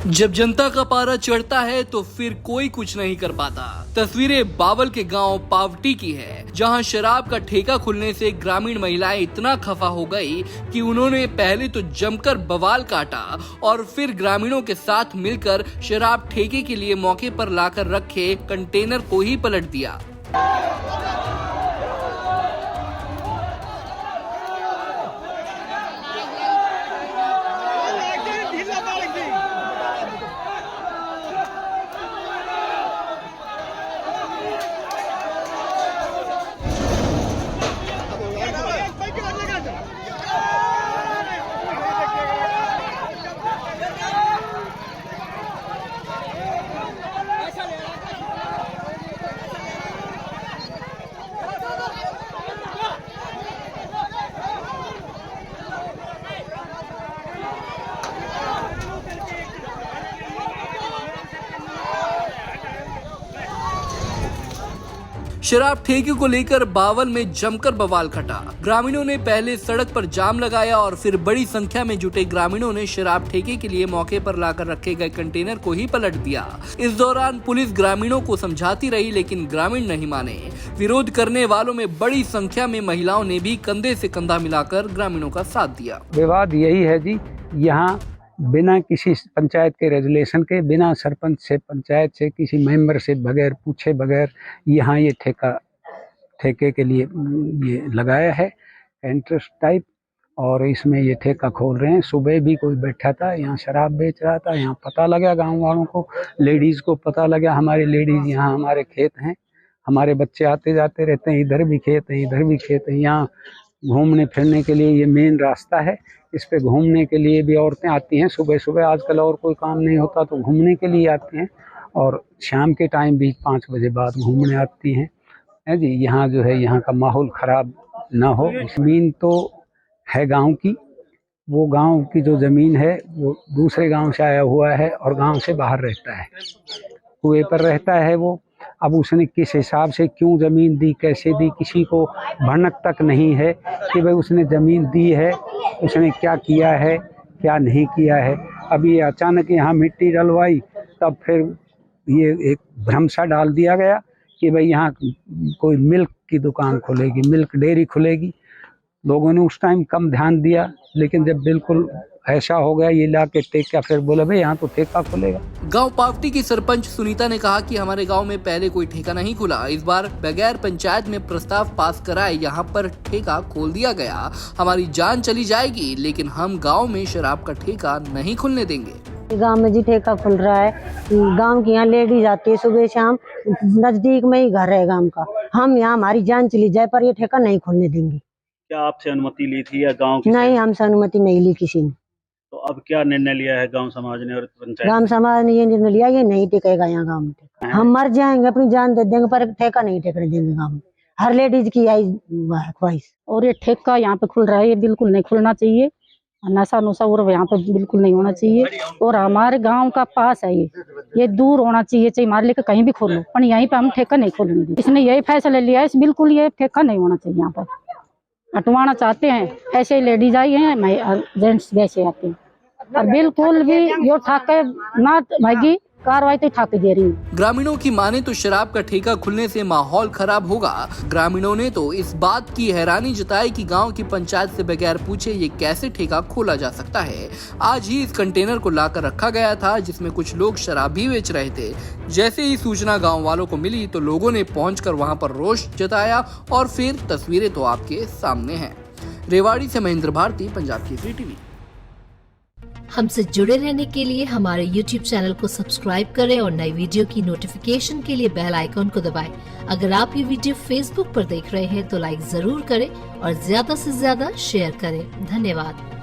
जब जनता का पारा चढ़ता है तो फिर कोई कुछ नहीं कर पाता। तस्वीरें बावल के गांव पावटी की है, जहां शराब का ठेका खुलने से ग्रामीण महिलाएं इतना खफा हो गई कि उन्होंने पहले तो जमकर बवाल काटा और फिर ग्रामीणों के साथ मिलकर शराब ठेके के लिए मौके पर लाकर रखे कंटेनर को ही पलट दिया। शराब ठेके को लेकर बावल में जमकर बवाल खटा। ग्रामीणों ने पहले सड़क पर जाम लगाया और फिर बड़ी संख्या में जुटे ग्रामीणों ने शराब ठेके के लिए मौके पर लाकर रखे गए कंटेनर को ही पलट दिया। इस दौरान पुलिस ग्रामीणों को समझाती रही, लेकिन ग्रामीण नहीं माने। विरोध करने वालों में बड़ी संख्या में महिलाओं ने भी कंधे से कंधा मिलाकर ग्रामीणों का साथ दिया। विवाद यही है जी, यहाँ बिना किसी पंचायत के रेजुलेशन के, बिना सरपंच से, पंचायत से, किसी मेंबर से बगैर पूछे बगैर यहाँ ये ठेके के लिए ये लगाया है इंटरेस्ट टाइप, और इसमें ये ठेका खोल रहे हैं। सुबह भी कोई बैठा था यहाँ शराब बेच रहा था, यहाँ पता लगा गांव वालों को, लेडीज़ को पता लगा। हमारे लेडीज़ यहाँ, हमारे खेत हैं, हमारे बच्चे आते जाते रहते हैं, इधर भी खेत है, इधर भी खेत है। यहाँ घूमने फिरने के लिए ये मेन रास्ता है, इस पे घूमने के लिए भी औरतें आती हैं सुबह सुबह। आजकल और कोई काम नहीं होता तो घूमने के लिए आती हैं, और शाम के टाइम भी 5 बजे बाद घूमने आती हैं जी। यहाँ जो है, यहाँ का माहौल ख़राब ना हो। ज़मीन तो है गांव की, वो गांव की जो ज़मीन है वो दूसरे गांव से आया हुआ है और गांव से बाहर रहता है, कुएं पर रहता है वो। अब उसने किस हिसाब से क्यों ज़मीन दी, कैसे दी, किसी को भनक तक नहीं है कि भाई उसने ज़मीन दी है, उसने क्या किया है, क्या नहीं किया है। अब ये अचानक यहाँ मिट्टी डलवाई, तब फिर ये एक भ्रम सा डाल दिया गया कि भाई यहाँ कोई मिल्क की दुकान खुलेगी, मिल्क डेयरी खुलेगी। लोगों ने उस टाइम कम ध्यान दिया, लेकिन जब बिल्कुल ऐसा हो गया ये ला के ठेका, फिर बोले भाई यहाँ तो ठेका खुलेगा। गांव पावटी की सरपंच सुनीता ने कहा कि हमारे गांव में पहले कोई ठेका नहीं खुला, इस बार बगैर पंचायत में प्रस्ताव पास कराए यहाँ पर ठेका खोल दिया गया। हमारी जान चली जाएगी, लेकिन हम गांव में शराब का ठेका नहीं खुलने देंगे। गांव में जी ठेका खुल रहा है, गांव की यहाँ लेडीज आती है सुबह शाम, नजदीक में ही घर है गांव का। हम यहाँ, हमारी जान चली जाए पर ये ठेका नहीं खोलने देंगे। क्या आपसे अनुमति ली थी या गांव की? नहीं, हमसे अनुमति नहीं ली किसी ने। तो अब क्या निर्णय लिया है गांव समाज ने और पंचायत? गांव समाज ने ये निर्णय लिया, ये नहीं टिकेगा यहाँ गांव में ठेका। हम मर जाएंगे, अपनी जान दे देंगे, पर ठेका नहीं टिकने देंगे गांव में। हर लेडीज की आई ख्वाहिश। और ये ठेका यहाँ पे खुल रहा है, ये बिल्कुल नहीं खुलना चाहिए। नशा नुशा और यहाँ पे बिल्कुल नहीं होना चाहिए। और हमारे गांव का पास है ये दूर होना चाहिए, चाहे हमारे लेकर कहीं भी खोलो, पर यहीं पे हम ठेका नहीं खोलने देंगे। इसने यही फैसला लिया है, बिल्कुल ये ठेका नहीं होना चाहिए। यहाँ पर हटवाना चाहते हैं, ऐसे ही लेडीज आई हैं, जेंट्स वैसे आते हैं, और बिल्कुल भी यो ठाके ना भागी कार्रवाई तो ठाके दे रही है। ग्रामीणों की माने तो शराब का ठेका खुलने से माहौल खराब होगा। ग्रामीणों ने तो इस बात की हैरानी जताई कि गांव की पंचायत से बगैर पूछे ये कैसे ठेका खोला जा सकता है। आज ही इस कंटेनर को लाकर रखा गया था, जिसमें कुछ लोग शराब भी बेच रहे थे। जैसे ही सूचना गाँव वालों को मिली तो लोगों ने पहुंचकर वहां पर रोष जताया, और फिर तस्वीरें तो आपके सामने हैं। रेवाड़ी से महेंद्र भारती, पंजाब केसरी टीवी। हमसे जुड़े रहने के लिए हमारे YouTube चैनल को सब्सक्राइब करें और नई वीडियो की नोटिफिकेशन के लिए बेल आइकॉन को दबाएं। अगर आप ये वीडियो Facebook पर देख रहे हैं तो लाइक जरूर करें और ज्यादा से ज्यादा शेयर करें। धन्यवाद।